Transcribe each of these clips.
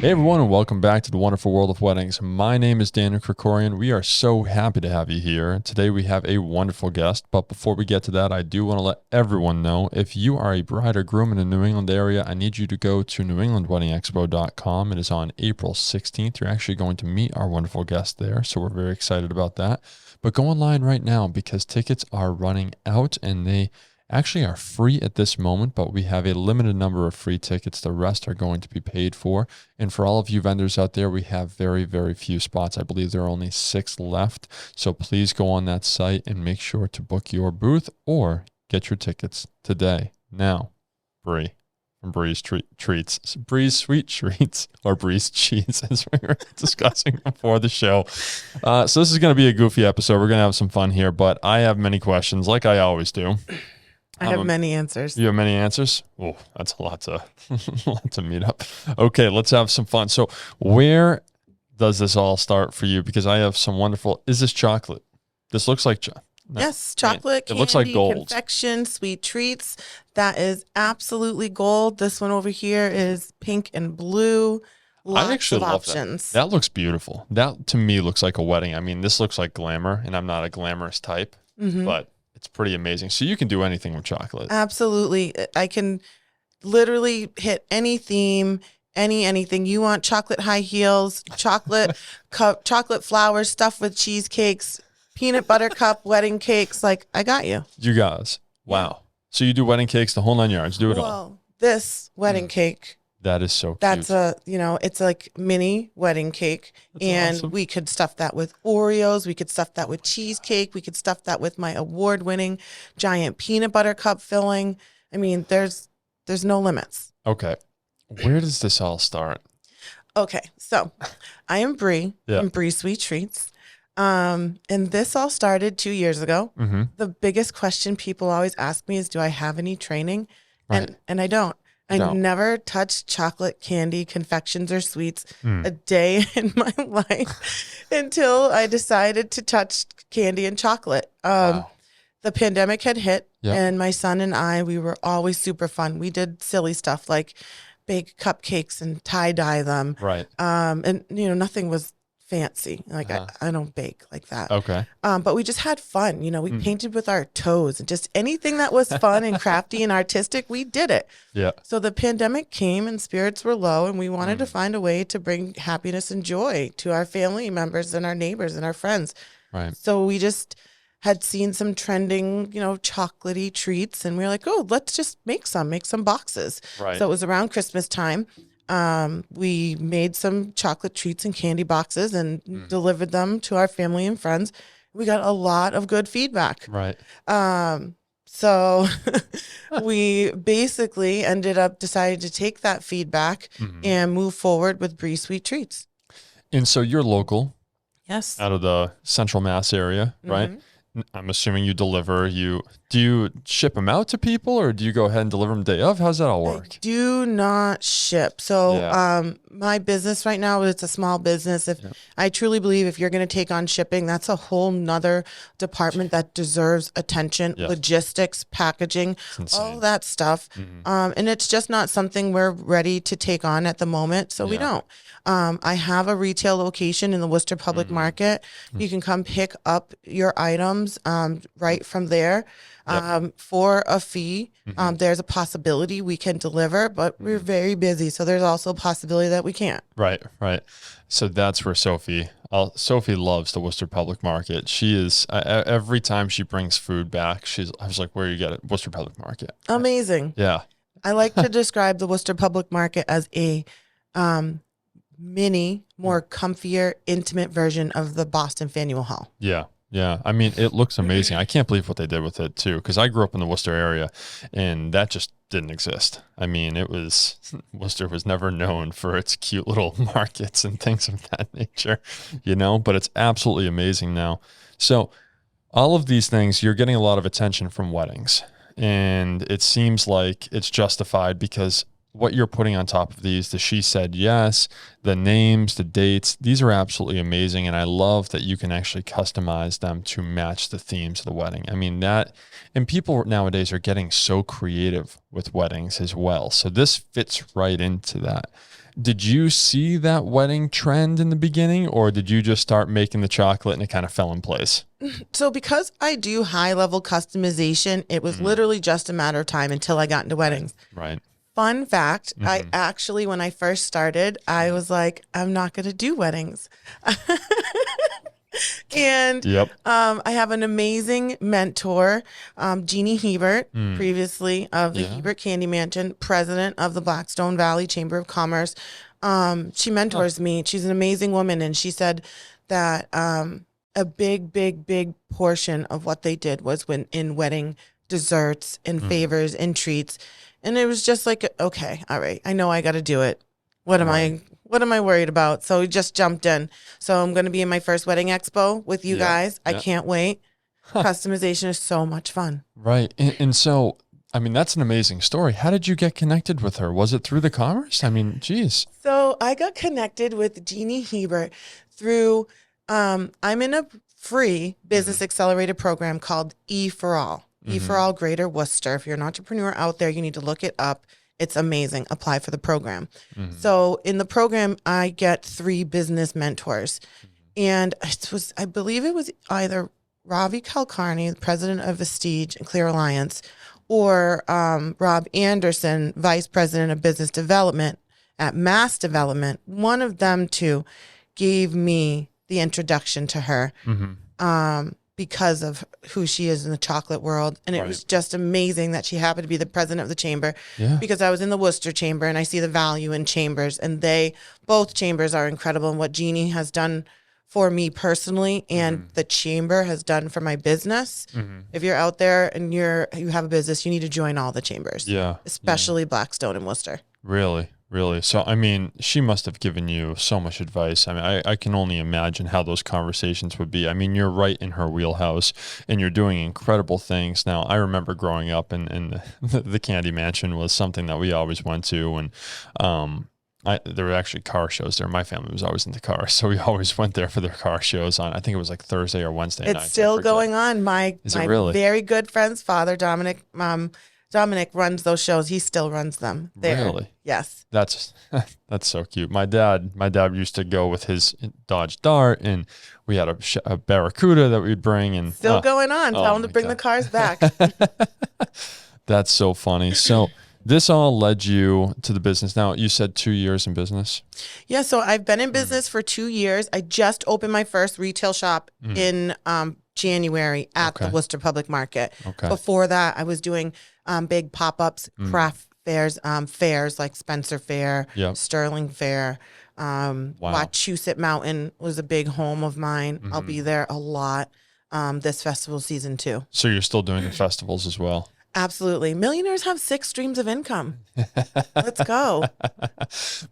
Hey everyone, and welcome back to the wonderful world of weddings. My name is Daniel Krikorian. We are so happy to have you here. Today we have a wonderful guest, but before we get to that, I do want to let everyone know if you are a bride or groom in the New England area, I need you to go to newenglandweddingexpo.com. It is on April 16th. You're actually going to meet our wonderful guest there, so we're very excited about that. But go online right now because tickets are running out and they actually are free at this moment, but we have a limited number of free tickets. The rest are going to be paid for. And for all of you vendors out there, we have very, very few spots. I believe there are only 6 left. So please go on that site and make sure to book your booth or get your tickets today. Now, Bri from Bri's Treats, Bri's Sweet Treats, or Bri's Cheese, as we were discussing before the show. So this is going to be a goofy episode. We're going to have some fun here, but I have many questions, like I always do. I have many answers. You have many answers? Oh, that's a lot to meet up. Okay, let's have some fun. So where does this all start for you? Because I have some wonderful, is this chocolate? This looks like chocolate. Yes, chocolate, candy, it looks like gold. Confection, sweet treats. That is absolutely gold. This one over here is pink and blue. Lots I actually of love options. That looks beautiful. That to me looks like a wedding. I mean, this looks like glamour, and I'm not a glamorous type, but it's pretty amazing. So you can do anything with chocolate. Absolutely. I can literally hit any theme, anything. You want chocolate high heels, chocolate chocolate flowers stuffed with cheesecakes, peanut butter cup wedding cakes. Like, I got you. You guys. Wow. So you do wedding cakes, the whole 9 yards. Do it all. This wedding cake. That is so cute. That's it's like mini wedding cake. That's awesome. We could stuff that with Oreos. We could stuff that with cheesecake. We could stuff that with my award-winning giant peanut butter cup filling. I mean, there's no limits. Okay. Where does this all start? Okay. So I am Bri from Bri Sweet Treats. And this all started 2 years ago. Mm-hmm. The biggest question people always ask me is, do I have any training? Right. And I don't. I never touched chocolate, candy, confections, or sweets a day in my life until I decided to touch candy and chocolate. The pandemic had hit, and my son and I, we were always super fun. We did silly stuff like bake cupcakes and tie-dye them. Right. And, nothing was fancy. Like I don't bake like that. Okay. But we just had fun. We painted with our toes and just anything that was fun and crafty and artistic, we did it. Yeah. So the pandemic came and spirits were low and we wanted to find a way to bring happiness and joy to our family members and our neighbors and our friends. Right. So we just had seen some trending, chocolatey treats and we were like, oh, let's just make some boxes. Right. So it was around Christmas time. We made some chocolate treats and candy boxes and delivered them to our family and friends. We got a lot of good feedback. Right. So we basically ended up deciding to take that feedback and move forward with Bri Sweet Treats. And so you're local. Yes. Out of the Central Mass area, right? I'm assuming you deliver. Do you ship them out to people or do you go ahead and deliver them day of? How's that all work? I do not ship. So my business right now, it's a small business. I truly believe if you're going to take on shipping, that's a whole nother department that deserves attention, logistics, packaging, all that stuff. And it's just not something we're ready to take on at the moment. So we don't. I have a retail location in the Worcester Public Market. You can come pick up your items right from there for a fee. There's a possibility we can deliver, but we're very busy. So there's also a possibility that we can't. Right. So that's where Sophie loves the Worcester Public Market. She is, every time she brings food back, I was like, where you get it? Worcester Public Market. Amazing. Yeah. I like to describe the Worcester Public Market as a mini, more comfier, intimate version of the Boston Faneuil Hall. Yeah. I mean, it looks amazing. I can't believe what they did with it too, because I grew up in the Worcester area and that just didn't exist. I mean, Worcester was never known for its cute little markets and things of that nature, but it's absolutely amazing now. So all of these things, you're getting a lot of attention from weddings and it seems like it's justified because what you're putting on top of these, the She Said Yes, the names, the dates, these are absolutely amazing. And I love that you can actually customize them to match the themes of the wedding. I mean, and people nowadays are getting so creative with weddings as well. So this fits right into that. Did you see that wedding trend in the beginning, or did you just start making the chocolate and it kind of fell in place? So because I do high level customization, it was literally just a matter of time until I got into weddings. Right. Fun fact, I actually, when I first started, I was like, I'm not going to do weddings. And I have an amazing mentor, Jeannie Hebert, previously of the Hebert Candy Mansion, president of the Blackstone Valley Chamber of Commerce. She mentors me. She's an amazing woman. And she said that a big portion of what they did was when in wedding desserts and favors and treats. And it was just like, okay, all right, I know I got to do it. What am I worried about? So we just jumped in. So I'm going to be in my first wedding expo with you guys. I can't wait. Customization is so much fun. Right. And so, I mean, that's an amazing story. How did you get connected with her? Was it through the commerce? I mean, geez. So I got connected with Jeannie Hebert through, I'm in a free business accelerator program called E for All. E for All Greater Worcester. If you're an entrepreneur out there, you need to look it up. It's amazing. Apply for the program. So in the program, I get 3 business mentors. And I believe it was either Ravi Kulkarni, the president of Vestige and Clear Alliance, or Rob Anderson, vice president of business development at Mass Development. One of them two gave me the introduction to her. Because of who she is in the chocolate world. And it was just amazing that she happened to be the president of the chamber because I was in the Worcester chamber and I see the value in chambers, and both chambers are incredible. And what Jeannie has done for me personally and the chamber has done for my business. If you're out there and you have a business, you need to join all the chambers, especially Blackstone and Worcester. Really? So, I mean, she must have given you so much advice. I mean, I can only imagine how those conversations would be. I mean, you're right in her wheelhouse and you're doing incredible things. Now, I remember growing up and the Candy Mansion was something that we always went to. And there were actually car shows there. My family was always into cars, so we always went there for their car shows on, I think it was like Thursday or Wednesday night. It's still going on. My really? very good friend's father, Dominic runs those shows. He still runs them. Really? Yes. That's so cute. My dad used to go with his Dodge Dart, and we had a Barracuda that we'd bring. And still going on. Tell him to bring the cars back. That's so funny. So this all led you to the business. Now, you said 2 years in business? Yeah, so I've been in business for 2 years. I just opened my first retail shop in January at the Worcester Public Market. Before that, I was doing big pop-ups, craft fairs, fairs like Spencer Fair, Sterling Fair. Wachusett Mountain was a big home of mine. I'll be there a lot this festival season too. So you're still doing the festivals as well? Absolutely. Millionaires have 6 streams of income. Let's go.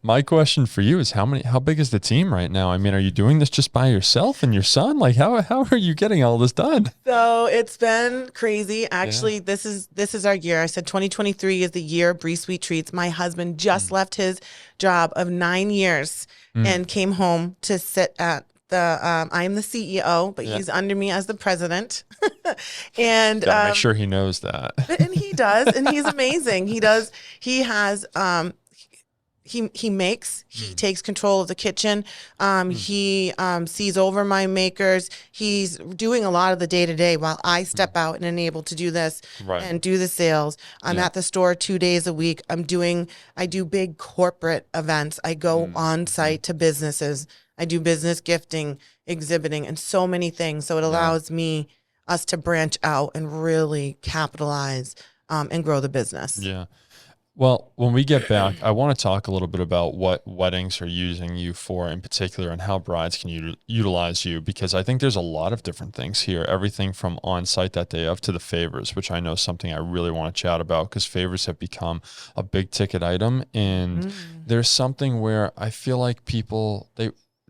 My question for you is how big is the team right now? I mean, are you doing this just by yourself and your son? Like how are you getting all this done? So it's been crazy. Actually, this is our year. I said 2023 is the year of Bri Sweet Treats. My husband just left his job of 9 years and came home to sit at I am the CEO, but he's under me as the president. And gotta make sure he knows that. And he does, and he's amazing. He does. He has he makes, he takes control of the kitchen. He sees over my makers. He's doing a lot of the day-to-day while I step out and enable to do this and do the sales. I'm at the store 2 days a week. I do big corporate events. I go on site to businesses. I do business gifting, exhibiting, and so many things. So it allows us to branch out and really capitalize and grow the business. Yeah. Well, when we get back, I want to talk a little bit about what weddings are using you for in particular and how brides can utilize you, because I think there's a lot of different things here. Everything from on-site that day of to the favors, which I know is something I really want to chat about because favors have become a big ticket item. And there's something where I feel like people,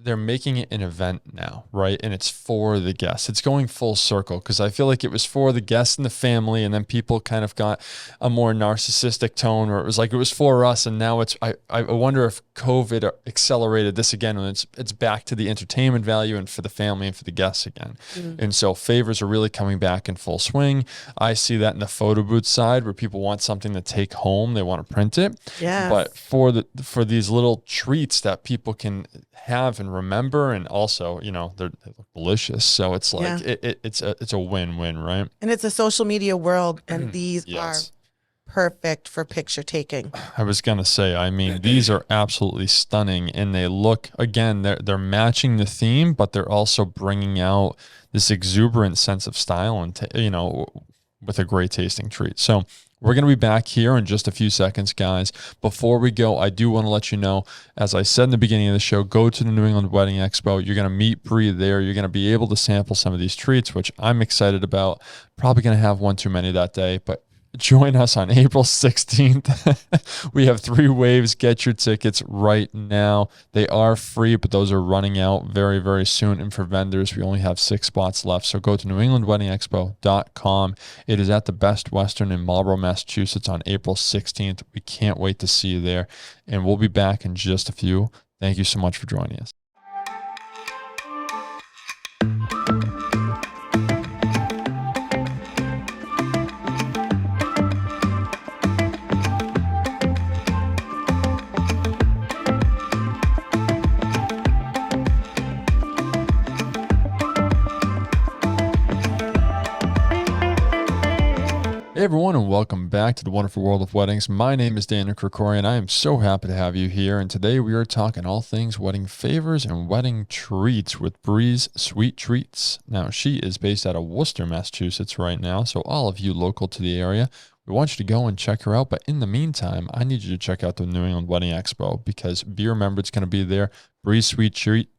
they're making it an event now, right? And it's for the guests. It's going full circle because I feel like it was for the guests and the family, and then people kind of got a more narcissistic tone where it was like it was for us, and now it's. I wonder if COVID accelerated this again, and it's back to the entertainment value and for the family and for the guests again. And so favors are really coming back in full swing. I see that in the photo booth side where people want something to take home, they want to print it. Yeah. But for these little treats that people can have and remember, and also, they look delicious. So it's like it's a win-win, right? And it's a social media world, and these are perfect for picture taking. I was gonna say, I mean, these are absolutely stunning, and they look, again, they're matching the theme, but they're also bringing out this exuberant sense of style and with a great tasting treat. So we're going to be back here in just a few seconds, guys. Before we go, I do want to let you know, as I said in the beginning of the show, go to the New England Wedding Expo. You're going to meet Bri there. You're going to be able to sample some of these treats, which I'm excited about. Probably going to have one too many that day, but join us on April 16th. We have 3 waves. Get your tickets right now. They are free, but those are running out very, very soon. And for vendors, we only have 6 spots left. So go to newenglandweddingexpo.com. It is at the Best Western in Marlborough, Massachusetts on April 16th. We can't wait to see you there. And we'll be back in just a few. Thank you so much for joining us. Hey everyone, and welcome back to the wonderful world of weddings. My name is Daniel Krikorian. I am so happy to have you here, and today we are talking all things wedding favors and wedding treats with Bri's Sweet Treats. Now, she is based out of Worcester, Massachusetts right now, so all of you local to the area, we want you to go and check her out. But in the meantime, I need you to check out the New England Wedding Expo, because be remembered, it's going to be there. Bri's Sweet Treats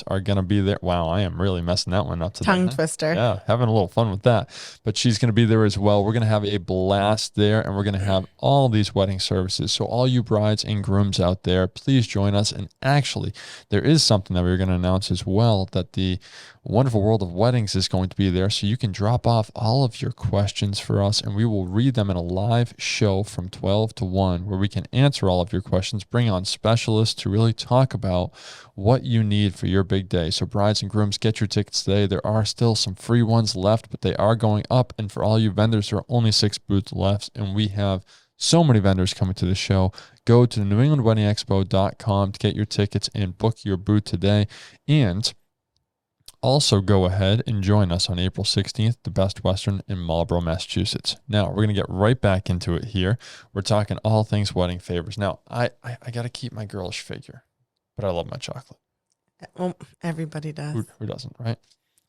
are going to be there. Wow, I am really messing that one up today. Tongue twister. Yeah, having a little fun with that. But she's going to be there as well. We're going to have a blast there, and we're going to have all these wedding services. So all you brides and grooms out there, please join us. And actually, there is something that we're going to announce as well, that the Wonderful World of Weddings is going to be there. So you can drop off all of your questions for us, and we will read them in a live show from 12 to 1, where we can answer all of your questions, bring on specialists to really talk about what you need for your big day. So brides and grooms, get your tickets today. There are still some free ones left, but they are going up. And for all you vendors, there are only 6 booths left, and we have so many vendors coming to the show. Go to newenglandweddingexpo.com to get your tickets and book your booth today. And also go ahead and join us on April 16th, the Best Western in Marlborough, Massachusetts. Now, we're going to get right back into it here. We're talking all things wedding favors. Now, I got to keep my girlish figure, but I love my chocolate. Well, everybody does. Who doesn't, right?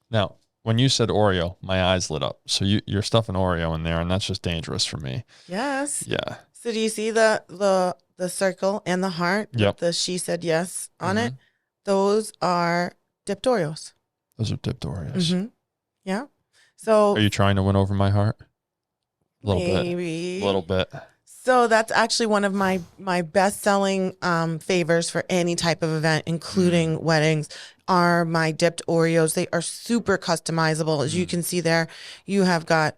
Now, when you said Oreo, my eyes lit up. So you're stuffing Oreo in there, and that's just dangerous for me. Yes. Yeah. So do you see the circle and the heart? Yep. The she said yes on it. Those are dipped Oreos. Those are dipped Oreos. Yeah. So are you trying to win over my heart? A little bit. So that's actually one of my best-selling favors for any type of event, including weddings, are my dipped Oreos. They are super customizable. As you can see there, you have got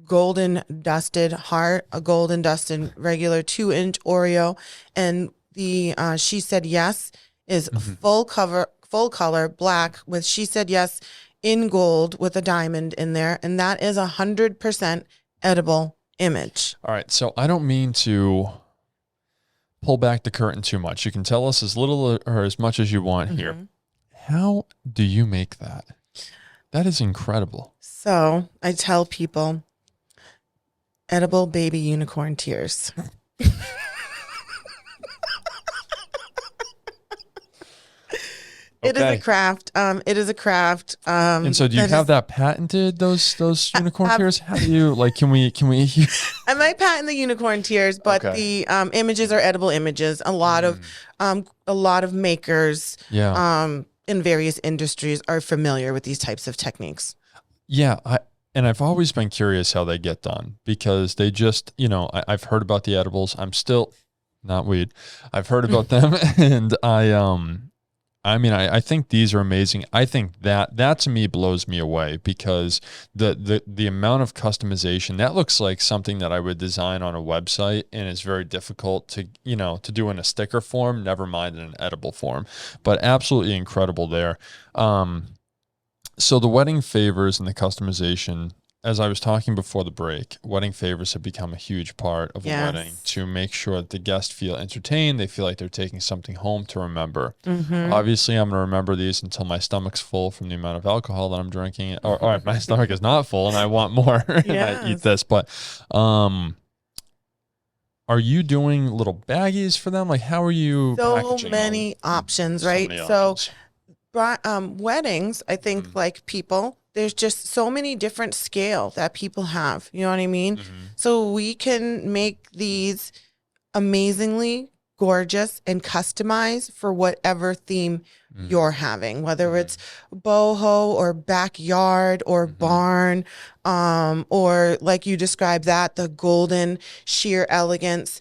golden dusted heart, a golden dusted regular 2-inch Oreo, and the She Said Yes is full color black with She Said Yes in gold with a diamond in there, and that is 100% edible image. All right, so I don't mean to pull back the curtain too much. You can tell us as little or as much as you want here. How do you make that? That is incredible. So I tell people, edible baby unicorn tears. It is a craft. It is a craft. And so, do you have that patented? Those unicorn tears? How do you like? Can we? I might patent the unicorn tears, but the images are edible images. A lot of makers, in various industries are familiar with these types of techniques. Yeah, I've always been curious how they get done, because they just, I've heard about the edibles. I'm still not weed. I've heard about them, and I mean, I think these are amazing. I think that to me blows me away, because the amount of customization, that looks like something that I would design on a website, and it's very difficult to, to do in a sticker form, never mind in an edible form, but absolutely incredible there. So the wedding favors and the customization, as I was talking before the break, wedding favors have become a huge part of a wedding, to make sure that the guests feel entertained. They feel like they're taking something home to remember. Obviously, I'm going to remember these until my stomach's full from the amount of alcohol that I'm drinking, or my stomach is not full and I want more and I eat this. But are you doing little baggies for them? Like, how are you packaging many options, right? Weddings, I think, like people, there's just so many different scale that people have. You know what I mean? So we can make these amazingly gorgeous and customized for whatever theme you're having, whether it's boho or backyard or barn, or like you described that, the golden sheer elegance.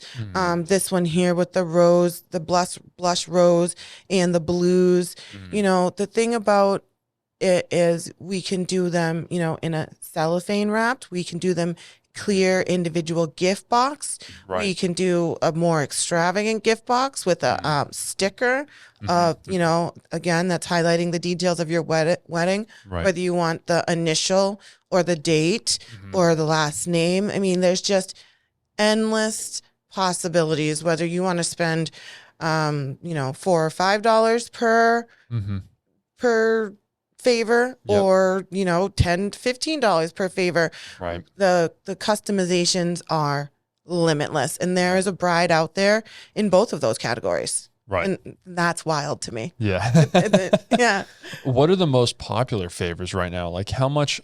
This one here with the rose, the blush rose and the blues. The thing about it is we can do them, in a cellophane wrapped. We can do them clear individual gift box. We can do a more extravagant gift box with a sticker of, again, that's highlighting the details of your wedding, whether you want the initial or the date or the last name. I mean, there's just endless possibilities, whether you want to spend, $4 or $5 per favor, or $10 to $15 per favor. The customizations are limitless, and there is a bride out there in both of those categories, and that's wild to me. What are the most popular favors right now? Like, how much,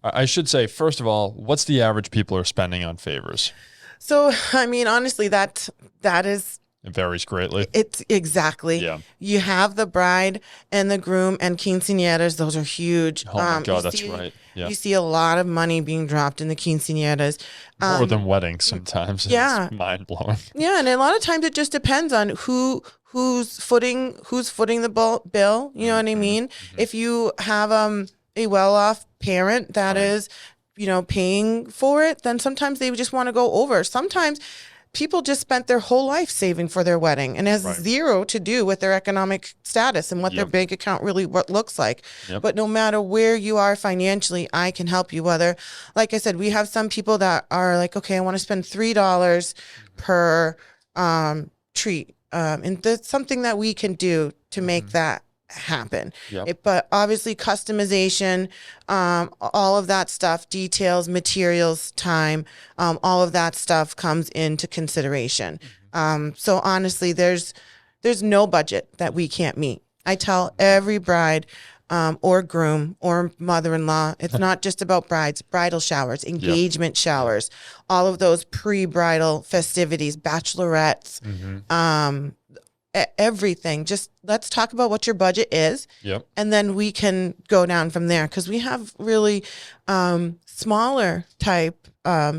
I should say, first of all, what's the average people are spending on favors? So I mean, honestly, that is, it varies greatly. It's exactly. You have the bride and the groom and quinceañeras. Those are huge. Oh my God, that's right. You see a lot of money being dropped in the quinceañeras. More than weddings sometimes. It's mind blowing. Yeah, and a lot of times it just depends on who's footing the bill. You know what I mean? If you have a well-off parent that is, paying for it, then sometimes they just want to go over. Sometimes people just spent their whole life saving for their wedding, and has zero to do with their economic status and what their bank account really looks like. But no matter where you are financially, I can help you. Whether, like I said, we have some people that are like, okay, I want to spend $3 per treat. And that's something that we can do to make that happen. But obviously customization, all of that stuff, details, materials, time, all of that stuff comes into consideration. So honestly, there's no budget that we can't meet. I tell every bride or groom or mother-in-law, it's not just about brides, bridal showers, engagement showers, all of those pre-bridal festivities, bachelorettes, everything. Just let's talk about what your budget is, and then we can go down from there, because we have really smaller type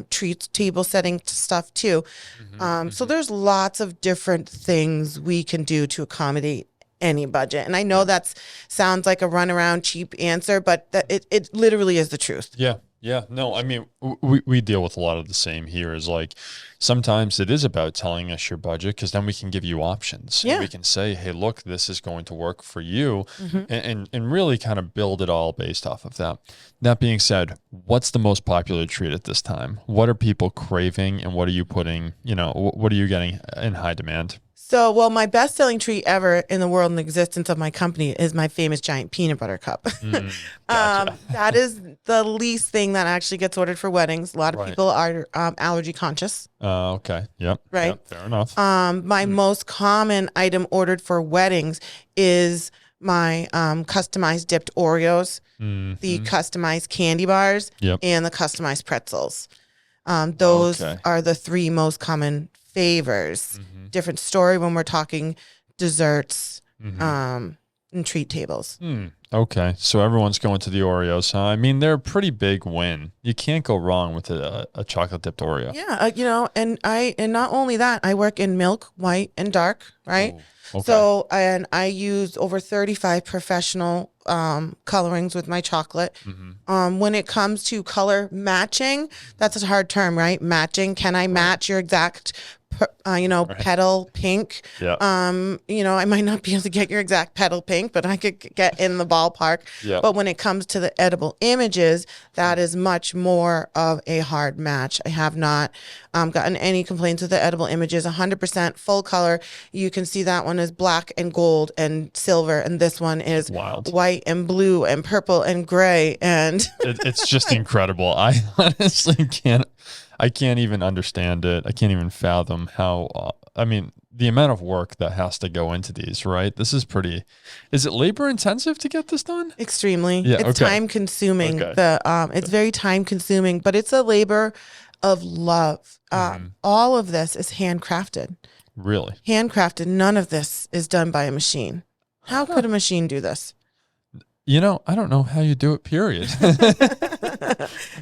treats, table setting stuff too. So there's lots of different things we can do to accommodate any budget. And I know that sounds like a runaround cheap answer, but it literally is the truth. Yeah, no, I mean, we deal with a lot of the same here. Is like, sometimes it is about telling us your budget, because then we can give you options. And we can say, hey, look, this is going to work for you, and really kind of build it all based off of that. That being said, what's the most popular treat at this time? What are people craving, and what are you putting, what are you getting in high demand? So, well, my best-selling treat ever in the world and existence of my company is my famous giant peanut butter cup. Gotcha. That is the least thing that actually gets ordered for weddings. A lot of people are allergy conscious. Okay. Yep. Right. Yep, fair enough. My most common item ordered for weddings is my customized dipped Oreos, the customized candy bars, and the customized pretzels. Those are the three most common favors. Different story when we're talking desserts and treat tables. Okay, so everyone's going to the Oreos, huh? I mean, they're a pretty big win. You can't go wrong with a chocolate dipped Oreo. Yeah, and not only that, I work in milk, white, and dark, right? Ooh, okay. So, and I use over 35 professional colorings with my chocolate. When it comes to color matching, that's a hard term, right? Matching. Can I match your exact petal pink? Yeah. I might not be able to get your exact petal pink, but I could get in the ballpark. Yeah. But when it comes to the edible images, that is much more of a hard match. I have not gotten any complaints with the edible images. 100% full color. You can see that one is black and gold and silver, and this one is white and blue and purple and gray. And it's just incredible. I honestly can't. I can't even understand it. I can't even fathom how, the amount of work that has to go into these, right? This is is it labor intensive to get this done? Extremely. Yeah, it's time consuming. It's very time consuming, but it's a labor of love. All of this is handcrafted. Really? Handcrafted. None of this is done by a machine. How could a machine do this? I don't know how you do it, period.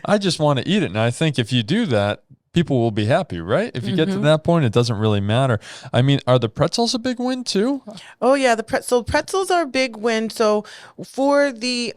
I just want to eat it. And I think if you do that, people will be happy, right? If you get to that point, it doesn't really matter. I mean, are the pretzels a big win too? Oh yeah, pretzels are a big win. So for the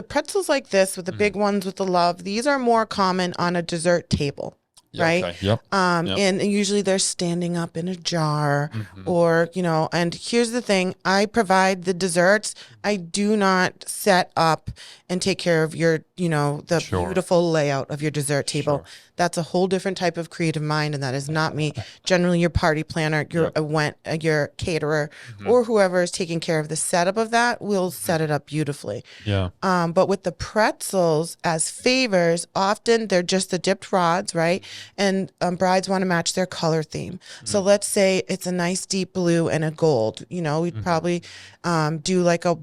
pretzels like this with the big ones with the love, these are more common on a dessert table. Right. Okay. Yep. And usually they're standing up in a jar or, and here's the thing. I provide the desserts. I do not set up and take care of your, the beautiful layout of your dessert table. That's a whole different type of creative mind. And that is not me. Generally your party planner, your caterer or whoever is taking care of the setup of that will set it up beautifully. Yeah. But with the pretzels as favors, often they're just the dipped rods, right? And brides want to match their color theme. So let's say it's a nice deep blue and a gold. We'd probably do like a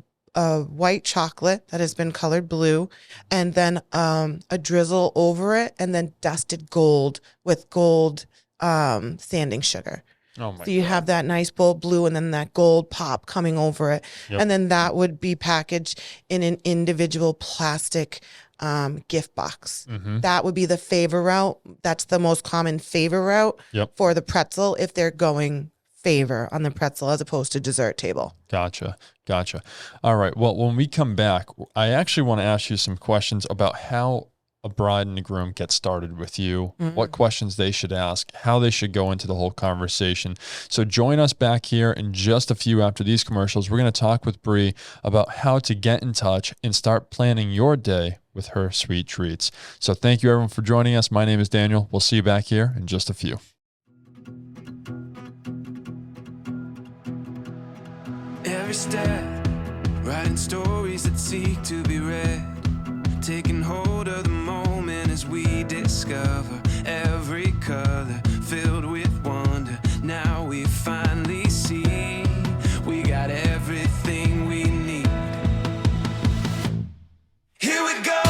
white chocolate that has been colored blue and then a drizzle over it and then dusted gold with gold sanding sugar. Oh my so you God. have that nice bold blue and then that gold pop coming over it. Yep. And then that would be packaged in an individual plastic gift box. That would be the favor route. That's the most common favor route for the pretzel if they're going favor on the pretzel as opposed to dessert table. Gotcha. All right. Well, when we come back, I actually want to ask you some questions about how a bride and a groom get started with you, what questions they should ask, how they should go into the whole conversation. So join us back here in just a few after these commercials. We're going to talk with Bri about how to get in touch and start planning your day with her sweet treats. So thank you everyone for joining us. My name is Daniel. We'll see you back here in just a few. Every step, writing stories that seek to be read, taking hold of the moment as we discover every color filled with wonder. Now we finally see we got everything we need. Here we go.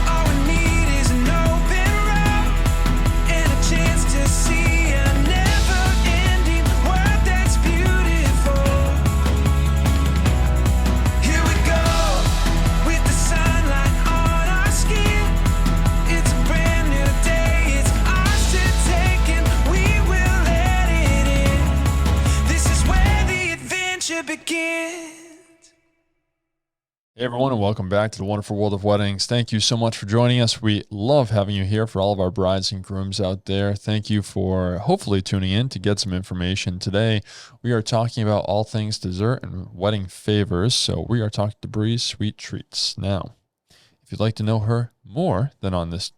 All we need is an open road and a chance to see a never-ending world that's beautiful. Here we go with the sunlight on our skin. It's a brand new day. It's ours to take and we will let it in. This is where the adventure begins. Hey everyone, and welcome back to the wonderful world of weddings. Thank you so much for joining us. We love having you here for all of our brides and grooms out there. Thank you for hopefully tuning in to get some information. Today, we are talking about all things dessert and wedding favors. So we are talking to Bri's Sweet Treats. Now, if you'd like to know her more than on this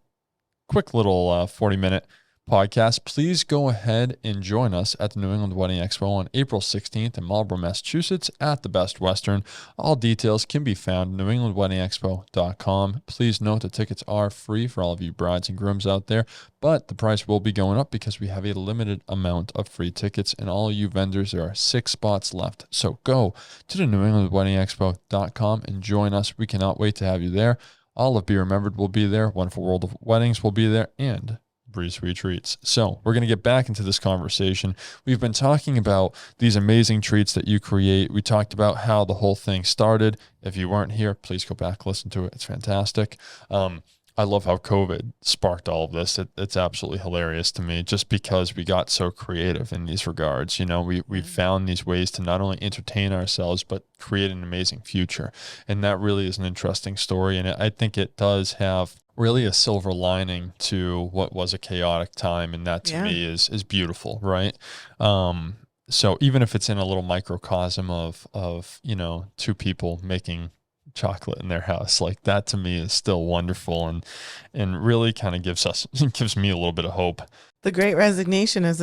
quick little 40-minute podcast, please go ahead and join us at the New England Wedding Expo on April 16th in Marlborough, Massachusetts at the Best Western. All details can be found at newenglandweddingexpo.com. Please note that tickets are free for all of you brides and grooms out there, but the price will be going up because we have a limited amount of free tickets, and all of you vendors, there are 6 spots left. So go to the newenglandweddingexpo.com and join us. We cannot wait to have you there. All of Be Remembered will be there. Wonderful World of Weddings will be there, and Bri Sweet Treats. So we're going to get back into this conversation. We've been talking about these amazing treats that you create. We talked about how the whole thing started. If you weren't here, please go back, listen to it. It's fantastic. I love how COVID sparked all of this. It's absolutely hilarious to me, just because we got so creative in these regards. We found these ways to not only entertain ourselves, but create an amazing future. And that really is an interesting story. And I think it does have really a silver lining to what was a chaotic time. And that to me is beautiful, right? So even if it's in a little microcosm of two people making chocolate in their house, like that to me is still wonderful and really kind of gives me a little bit of hope. The Great Resignation is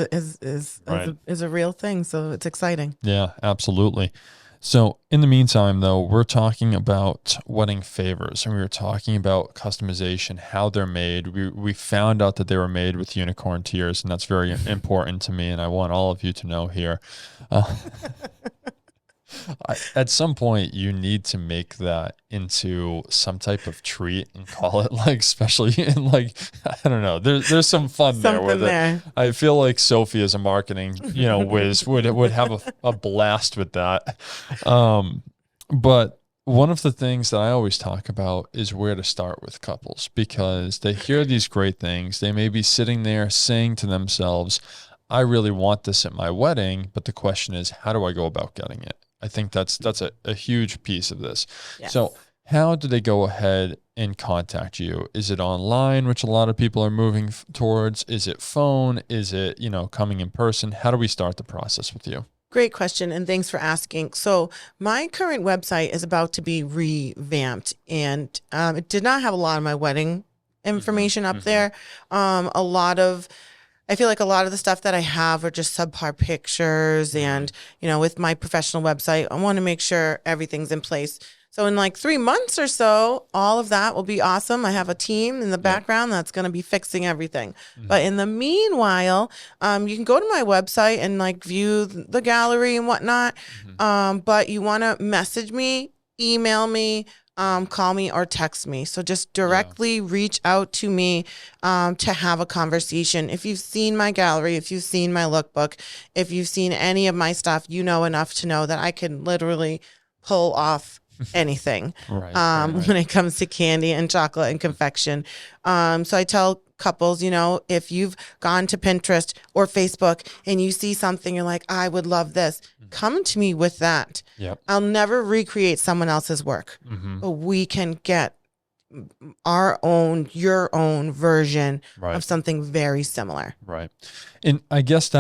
a real thing, so it's exciting. Yeah, absolutely. So in the meantime, though, we're talking about wedding favors, and we were talking about customization, how they're made. We found out that they were made with unicorn tears, and that's very important to me, and I want all of you to know here. At some point, you need to make that into some type of treat and call it especially in I don't know. There's some fun there with it. I feel like Sophie as a marketing whiz would have a blast with that. But one of the things that I always talk about is where to start with couples, because they hear these great things. They may be sitting there saying to themselves, I really want this at my wedding, but the question is, how do I go about getting it? I think that's a huge piece of this. Yes. So how do they go ahead and contact you? Is it online, which a lot of people are moving towards? Is it phone? Is it, coming in person? How do we start the process with you? Great question, and thanks for asking. So my current website is about to be revamped, and it did not have a lot of my wedding information up there. I feel like a lot of the stuff that I have are just subpar pictures, and, with my professional website, I want to make sure everything's in place. So in 3 months or so, all of that will be awesome. I have a team in the background that's going to be fixing everything. But in the meanwhile, you can go to my website and view the gallery and whatnot. But you want to message me, email me, call me or text me. So just directly reach out to me to have a conversation. If you've seen my gallery, if you've seen my lookbook, if you've seen any of my stuff, you know enough to know that I can literally pull off anything when it comes to candy and chocolate and confection. So I tell couples, if you've gone to Pinterest or Facebook and you see something, you're like, I would love this. Come to me with that. Yep. I'll never recreate someone else's work, but we can get your own version of something very similar. Right. And I guess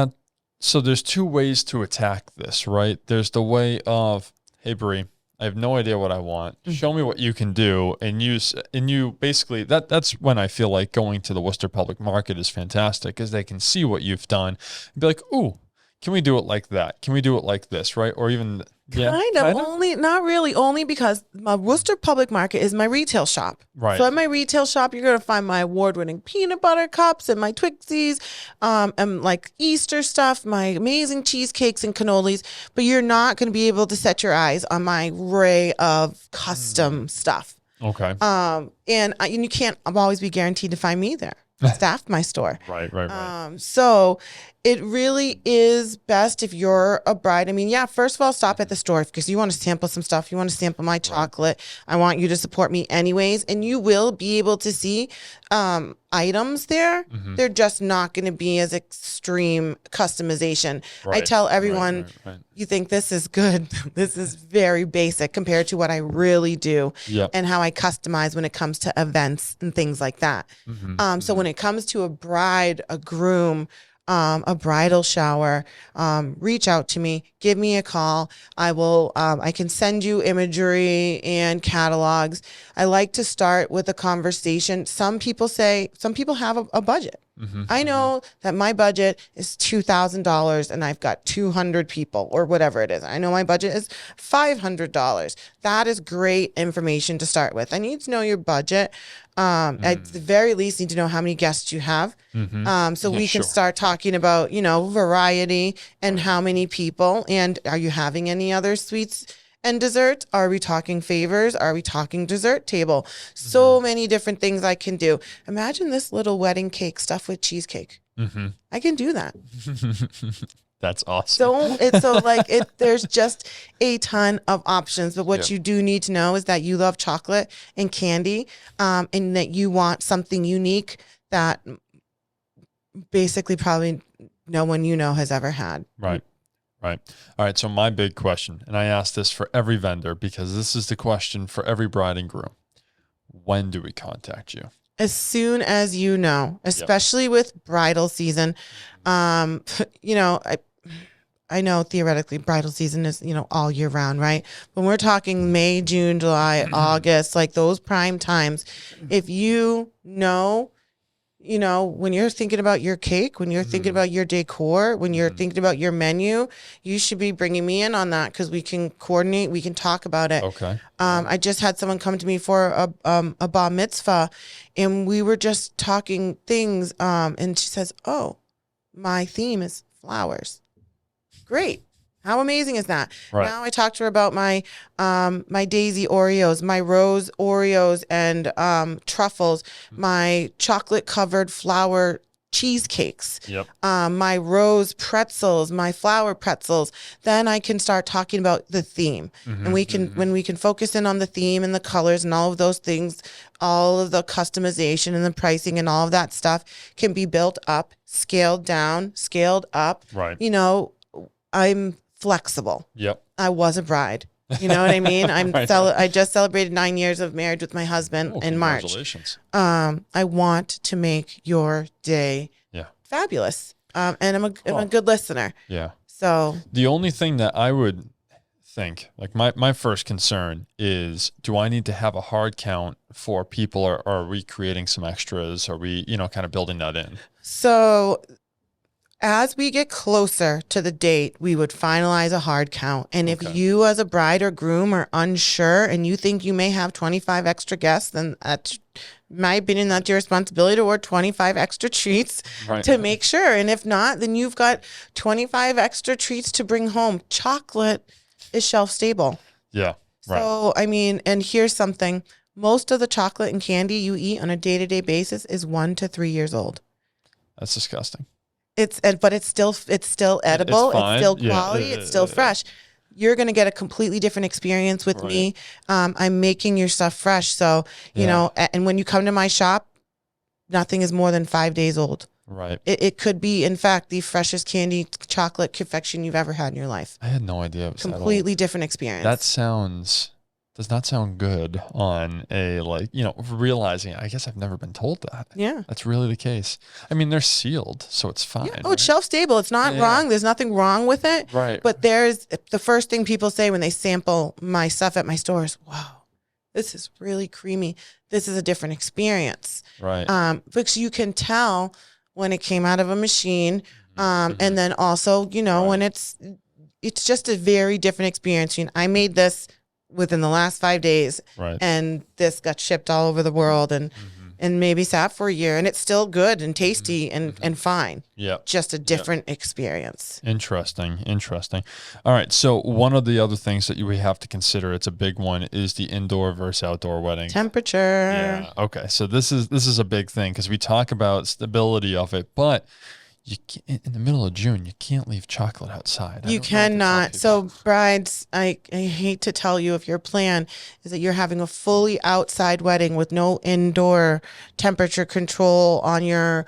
so there's two ways to attack this, right? There's the way of, hey, Bri, I have no idea what I want. Show me what you can do, and you basically that's when I feel like going to the Worcester Public Market is fantastic, because they can see what you've done and be like, ooh, can we do it like that? Can we do it like this, right? Or even kind of. Only, not really, only because my Worcester Public Market is my retail shop. Right. So at my retail shop, you're going to find my award-winning peanut butter cups and my Twixies, and Easter stuff, my amazing cheesecakes and cannolis. But you're not going to be able to set your eyes on my array of custom stuff. Okay. And you can't always be guaranteed to find me there. Staff my store. Right. So it really is best if you're a bride. I mean, first of all, stop at the store because you want to sample some stuff. You want to sample my chocolate. I want you to support me anyways. And you will be able to see items there. They're just not going to be as extreme customization. I tell everyone, you think this is good. This is very basic compared to what I really do and how I customize when it comes to events and things like that. So when it comes to a bride, a groom, a bridal shower, reach out to me, give me a call. I can send you imagery and catalogs. I like to start with a conversation. Some people have a budget. I know that my budget is $2,000 and I've got 200 people or whatever it is. I know my budget is $500. That is great information to start with. I need to know your budget. At the very least, need to know how many guests you have. So we can start talking about, variety and how many people, and are you having any other sweets And desserts, are we talking favors? Are we talking dessert table? So many different things I can do. Imagine this little wedding cake stuffed with cheesecake. I can do that. That's awesome. So there's just a ton of options. But what you do need to know is that you love chocolate and candy, and that you want something unique that basically probably no one you know has ever had. Right. All right. So my big question, and I ask this for every vendor because this is the question for every bride and groom. When do we contact you? As soon as you know, especially with bridal season. I know theoretically bridal season is, all year round, right? But we're talking May, June, July, August, like those prime times. If when you're thinking about your cake, when you're thinking about your decor, when you're thinking about your menu, you should be bringing me in on that because we can coordinate, we can talk about it. Okay. I just had someone come to me for a bar mitzvah, and we were just talking things, and she says, "Oh, my theme is flowers." Great. How amazing is that? Right. Now I talked to her about my my daisy Oreos, my rose Oreos and truffles, my chocolate covered flour cheesecakes, my rose pretzels, my flour pretzels. Then I can start talking about the theme, and when we can focus in on the theme and the colors and all of those things, all of the customization and the pricing and all of that stuff can be built up, scaled down, scaled up. Right. I'm flexible. Yep. I was a bride. You know what I mean? I just celebrated 9 years of marriage with my husband in March. Congratulations. I want to make your day fabulous. And I'm a good listener. Yeah. So the only thing that I would think, like my first concern is, do I need to have a hard count for people, or are we creating some extras? Are we, kind of building that in? So as we get closer to the date, we would finalize a hard count. And if you as a bride or groom are unsure and you think you may have 25 extra guests, then that's my opinion, that's your responsibility to order 25 extra treats to make sure. And if not, then you've got 25 extra treats to bring home. Chocolate is shelf stable. Yeah. Right. So, and here's something. Most of the chocolate and candy you eat on a day-to-day basis is 1 to 3 years old. That's disgusting. But it's still edible. It's still quality. It's still fresh. You're going to get a completely different experience with me. I'm making your stuff fresh. So, and when you come to my shop, nothing is more than 5 days old. Right. It could be, in fact, the freshest candy chocolate confection you've ever had in your life. I had no idea it was completely different experience. That does not sound good on a, realizing, I guess I've never been told that. Yeah. That's really the case. They're sealed, so it's fine. Yeah. Oh, it's shelf stable. It's not wrong. There's nothing wrong with it. Right. But there's the first thing people say when they sample my stuff at my store is, wow, this is really creamy. This is a different experience. Right. Because you can tell when it came out of a machine. And then also, when it's just a very different experience. I made this within the last 5 days, and this got shipped all over the world and maybe sat for a year, and it's still good and tasty and fine. Yeah. Just a different experience. Interesting. All right. So one of the other things that we have to consider, it's a big one, is the indoor versus outdoor wedding. Temperature. Yeah. Okay. So this is a big thing because we talk about stability of it, but you can't, in the middle of June, you can't leave chocolate outside. You cannot. So brides, I hate to tell you, if your plan is that you're having a fully outside wedding with no indoor temperature control on your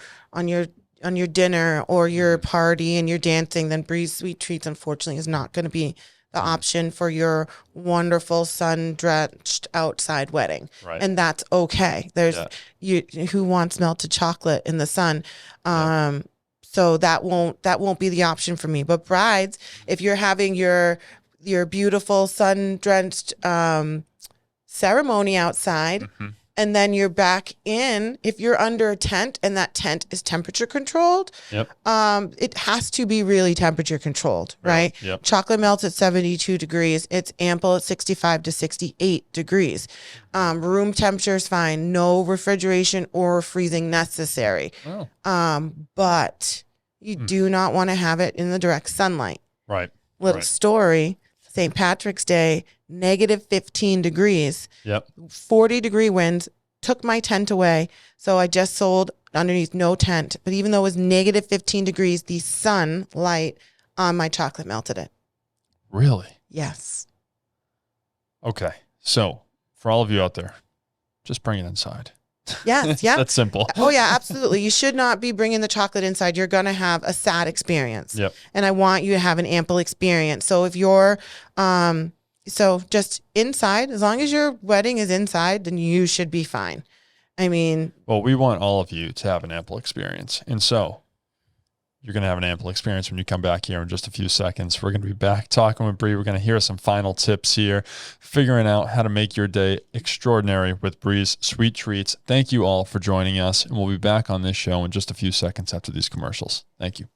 dinner or your party and your dancing, then Bri's Sweet Treats, unfortunately, is not going to be the option for your wonderful sun-drenched outside wedding. Right. And that's okay. There's who wants melted chocolate in the sun? So that won't be the option for me. But brides, if you're having your beautiful sun-drenched ceremony outside, and then you're back in, if you're under a tent and that tent is temperature controlled, it has to be really temperature controlled, right? Yep. Chocolate melts at 72 degrees. It's ample at 65 to 68 degrees. Room temperature is fine. No refrigeration or freezing necessary. Oh. But you do not want to have it in the direct sunlight. Right. Little story. St. Patrick's Day, negative 15 degrees, Yep. 40-degree winds, took my tent away. So I just sold underneath no tent. But even though it was negative 15 degrees, the sunlight on my chocolate melted it. Really? Yes. Okay. So for all of you out there, just bring it inside. Yes. Yeah. That's simple. Oh yeah, absolutely. You should not be bringing the chocolate inside. You're going to have a sad experience. Yep. And I want you to have an ample experience. So if you're, so just inside, as long as your wedding is inside, then you should be fine. I mean, well, we want all of you to have an ample experience. And so you're going to have an ample experience when you come back here in just a few seconds. We're going to be back talking with Bri. We're going to hear some final tips here, figuring out how to make your day extraordinary with Bri's Sweet Treats. Thank you all for joining us, and we'll be back on this show in just a few seconds after these commercials. Thank you.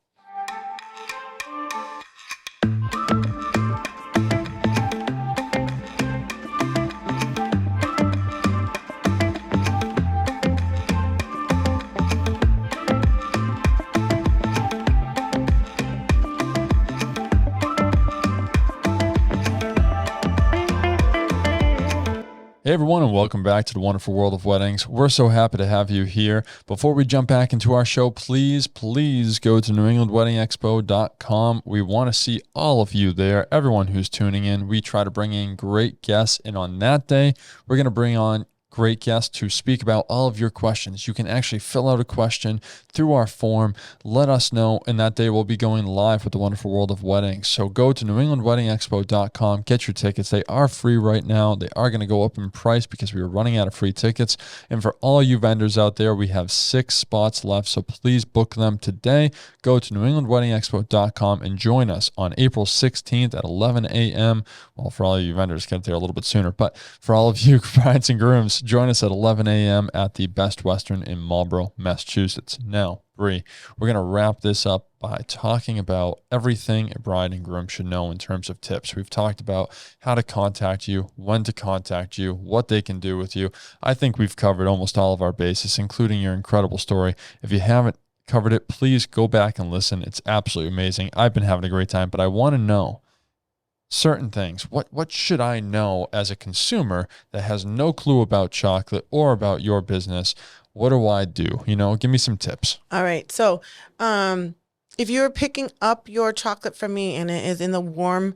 Hey everyone, and welcome back to the wonderful world of weddings. We're so happy to have you here. Before we jump back into our show, please go to NewEnglandWeddingExpo.com. We want to see all of you there, everyone who's tuning in. We try to bring in great guests, and on that day, we're going to bring on great guests to speak about all of your questions. You can actually fill out a question through our form. Let us know, and that day we'll be going live with the wonderful world of weddings. So go to NewEnglandWeddingExpo.com, get your tickets. They are free right now. They are going to go up in price because we are running out of free tickets. And for all you vendors out there, we have 6 spots left, so please book them today. Go to NewEnglandWeddingExpo.com and join us on April 16th at 11 a.m. Well, for all you vendors, get there a little bit sooner. But for all of you brides and grooms, join us at 11 a.m. at the Best Western in Marlborough, Massachusetts. Now, Bri, we're going to wrap this up by talking about everything a bride and groom should know in terms of tips. We've talked about how to contact you, when to contact you, what they can do with you. I think we've covered almost all of our bases, including your incredible story. If you haven't covered it, please go back and listen. It's absolutely amazing. I've been having a great time, but I want to know certain things. What should I know as a consumer that has no clue about chocolate or about your business? What do I do? Give me some tips. All right. So, if you're picking up your chocolate from me and it is in the warmer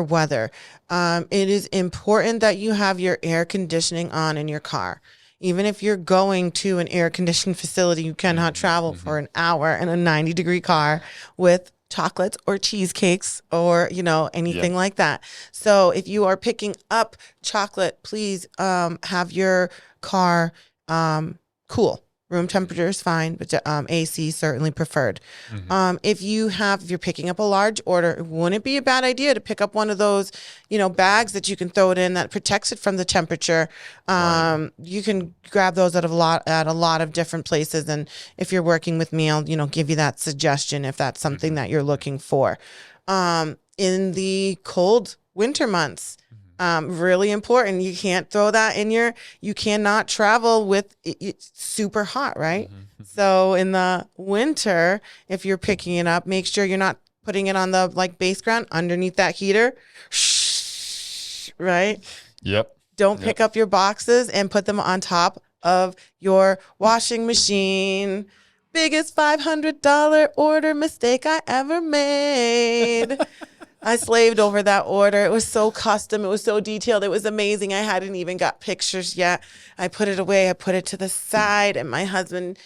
weather, it is important that you have your air conditioning on in your car. Even if you're going to an air conditioned facility, you cannot travel for an hour in a 90-degree car with chocolates or cheesecakes or, anything like that. So if you are picking up chocolate, please have your car cool. Room temperature is fine, but AC certainly preferred. If you're picking up a large order, it wouldn't be a bad idea to pick up one of those, bags that you can throw it in that protects it from the temperature. You can grab those at a lot of different places. And if you're working with me, I'll, give you that suggestion if that's something that you're looking for. In the cold winter months, really important. You can't throw that you cannot travel with it's super hot, right? So in the winter, if you're picking it up, make sure you're not putting it on the base ground underneath that heater, right? Yep. Don't pick up your boxes and put them on top of your washing machine. Biggest $500 order mistake I ever made. I slaved over that order. It was so custom. It was so detailed. It was amazing. I hadn't even got pictures yet. I put it away. I put it to the side, and my husband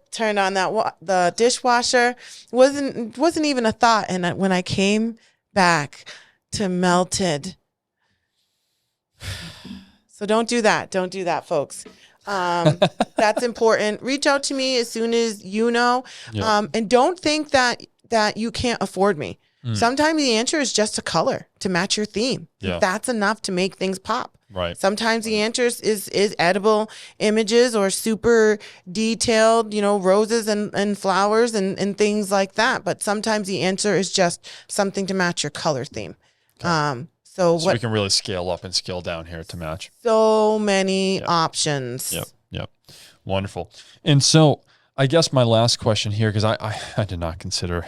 turned on the dishwasher. Wasn't even a thought. And when I came back to melted. So don't do that. Don't do that, folks. That's important. Reach out to me as soon as you know. Yep. And don't think that you can't afford me. Sometimes the answer is just a color to match your theme. Yeah. That's enough to make things pop. Right. Sometimes the answer is edible images or super detailed, roses and flowers and things like that. But sometimes the answer is just something to match your color theme. Okay. So we can really scale up and scale down here to match. So many options. Yep. Wonderful. And so I guess my last question here, because I did not consider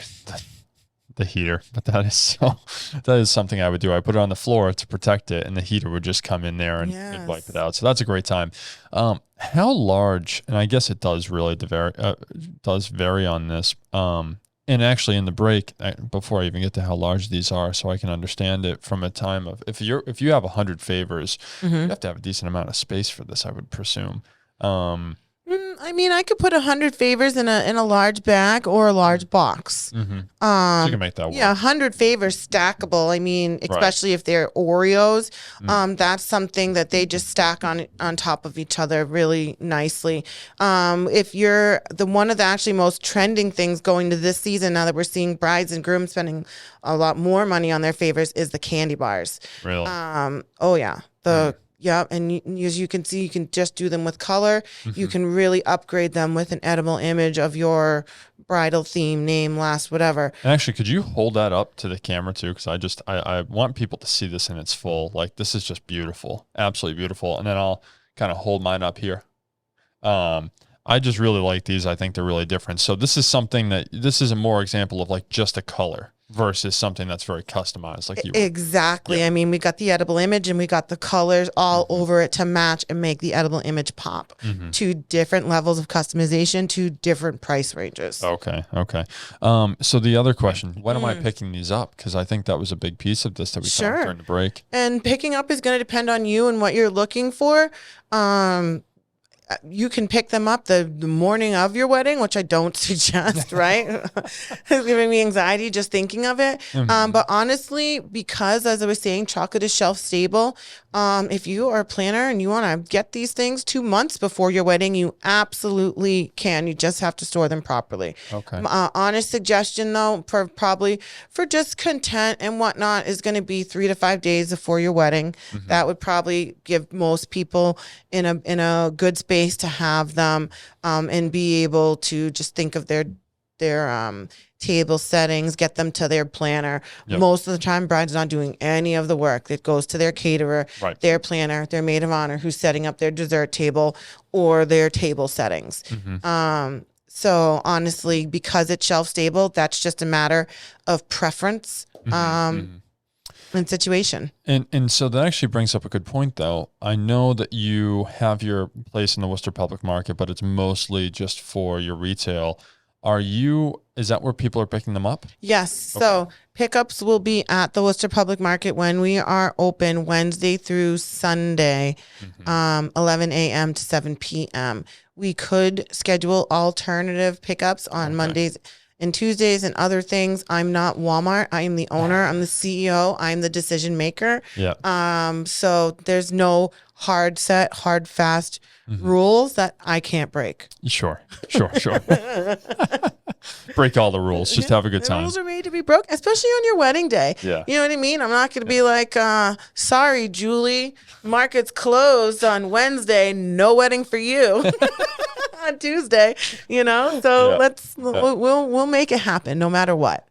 the heater, but that is something I would do. I put it on the floor to protect it, and the heater would just come in there and wipe it out. So that's a great time. How large, and I guess it does really vary on this. And actually in the break, before I even get to how large these are, so I can understand it from a time of, if you have 100 favors, you have to have a decent amount of space for this, I would presume. I mean, I could put 100 favors in a large bag or a large box. So you can make that work. Yeah, 100 favors stackable. I mean, especially if they're Oreos, that's something that they just stack on top of each other really nicely. If you're one of the actually most trending things going to this season, now that we're seeing brides and grooms spending a lot more money on their favors, is the candy bars. Really? Oh yeah, Yeah, and as you can see, you can just do them with color. You can really upgrade them with an edible image of your bridal theme, name, last, whatever. And actually, could you hold that up to the camera too? Because I want people to see this in its full. Like, this is just beautiful, absolutely beautiful. And then I'll kind of hold mine up here. I just really like these. I think they're really different. So this is a more example of like just a color versus something that's very customized, like you. Exactly. Yeah. I mean, we got the edible image and we got the colors all over it to match and make the edible image pop. Two different levels of customization, two different price ranges. Okay. So the other question, when am I picking these up? Because I think that was a big piece of this that we talked during the break. And picking up is going to depend on you and what you're looking for. You can pick them up the morning of your wedding, which I don't suggest, right? It's giving me anxiety just thinking of it. But honestly, because as I was saying, chocolate is shelf stable. If you are a planner and you want to get these things 2 months before your wedding, you absolutely can. You just have to store them properly. Okay. Honest suggestion though, probably for just content and whatnot, is going to be 3 to 5 days before your wedding. That would probably give most people in a good space to have them and be able to just think of their table settings, get them to their planner. Most of the time, bride's not doing any of the work. It goes to their caterer, their planner, their maid of honor, who's setting up their dessert table or their table settings. So honestly, because it's shelf stable, that's just a matter of preference. And situation. And so that actually brings up a good point, though. I know that you have your place in the Worcester Public Market, but it's mostly just for your retail. Is that where people are picking them up? Yes. Okay. So pickups will be at the Worcester Public Market when we are open Wednesday through Sunday, 11 a.m. to 7 p.m. We could schedule alternative pickups on Mondays and Tuesdays and other things. I'm not Walmart. I am the owner. I'm the CEO. I'm the decision maker. So there's no hard fast rules that I can't break. Sure. Break all the rules. Just have a good time. The rules are made to be broken, especially on your wedding day. Yeah. You know what I mean? I'm not going to be like, sorry, Julie, market's closed on Wednesday. No wedding for you. On Tuesday, so we'll make it happen no matter what.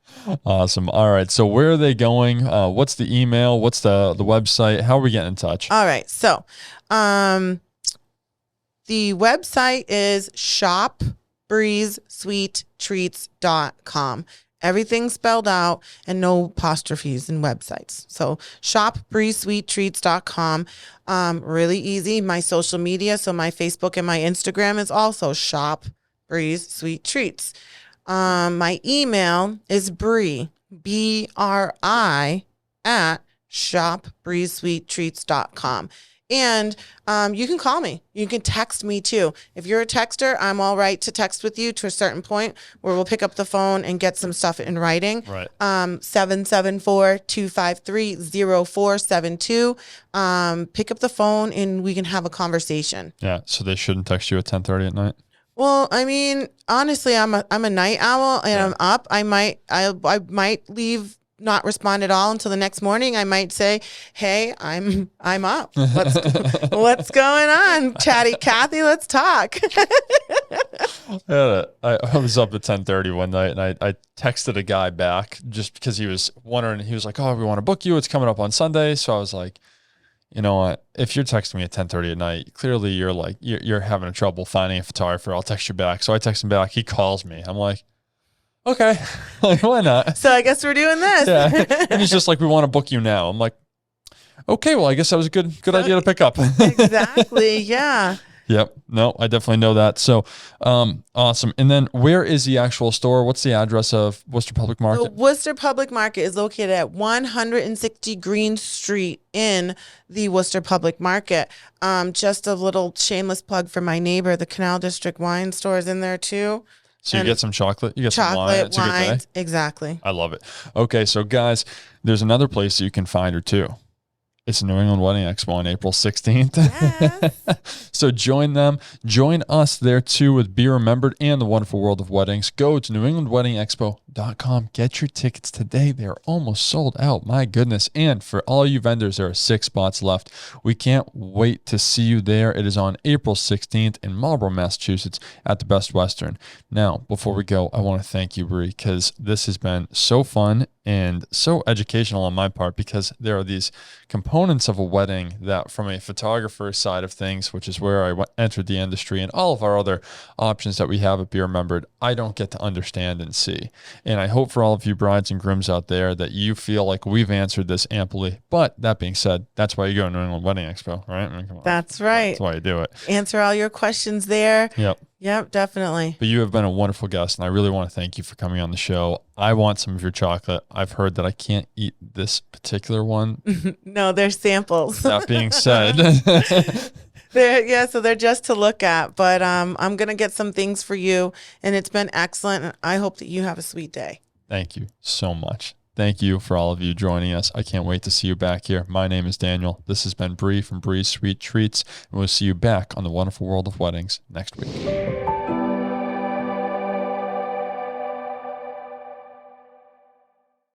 Awesome. All right. So where are they going? What's the email? What's the website? How are we getting in touch? All right. So, the website is shopbrisesweettreats.com. Everything's spelled out and no apostrophes in websites. So shopbrisesweettreats.com. Really easy. My social media, so my Facebook and my Instagram is also Shop Bri's Sweet Treats. My email is Bri, BRI, at shopbrisesweettreats.com. And you can call me. You can text me too. If you're a texter, I'm all right to text with you to a certain point where we'll pick up the phone and get some stuff in writing. Right. 774-253-0472. Pick up the phone and we can have a conversation. Yeah. So they shouldn't text you at 10:30 at night? Well, I mean, honestly, I'm a night owl and I'm up. I might leave, not respond at all until the next morning. I might say, "Hey, I'm up. What's going on, Chatty Cathy? Let's talk." I was up at 10:30 one night and I texted a guy back just because he was wondering. He was like, "Oh, we want to book you. It's coming up on Sunday." So I was like, you know what? If you're texting me at 10:30 at night, clearly you're having trouble finding a photographer. I'll text you back. So I text him back. He calls me. I'm like, Okay, like, why not? So I guess we're doing this. Yeah. And he's just like, we want to book you now. I'm like, okay, well, I guess that was a good idea to pick up. Exactly. Yeah. Yep. No, I definitely know that. So, awesome. And then where is the actual store? What's the address of Worcester Public Market? The Worcester Public Market is located at 160 Green Street in the Worcester Public Market. Just a little shameless plug for my neighbor. The Canal District Wine Store is in there too. So you get some chocolate, you get some wine. It's a good day. Exactly. I love it. Okay, so guys, there's another place that you can find her too. It's New England Wedding Expo on April 16th. Yes. So join them. Join us there too with Be Remembered and the Wonderful World of Weddings. Go to newenglandweddingexpo.com. Get your tickets today. They're almost sold out. My goodness. And for all you vendors, there are 6 spots left. We can't wait to see you there. It is on April 16th in Marlborough, Massachusetts at the Best Western. Now, before we go, I want to thank you, Bri, because this has been so fun and so educational on my part, because there are these components of a wedding that, from a photographer side of things, which is where I entered the industry, and all of our other options that we have at Be Remembered, I don't get to understand and see. And I hope for all of you brides and grooms out there that you feel like we've answered this amply. But that being said, that's why you go to New England Wedding Expo, right? I mean, come on. That's right. That's why you do it. Answer all your questions there. Yep. Yep, definitely. But you have been a wonderful guest, and I really want to thank you for coming on the show. I want some of your chocolate. I've heard that I can't eat this particular one. No, they're samples. That being said, so they're just to look at. But I'm gonna get some things for you, and it's been excellent. And I hope that you have a sweet day. Thank you so much. Thank you for all of you joining us. I can't wait to see you back here. My name is Daniel. This has been Bri from Bri's Sweet Treats, and we'll see you back on the Wonderful World of Weddings next week.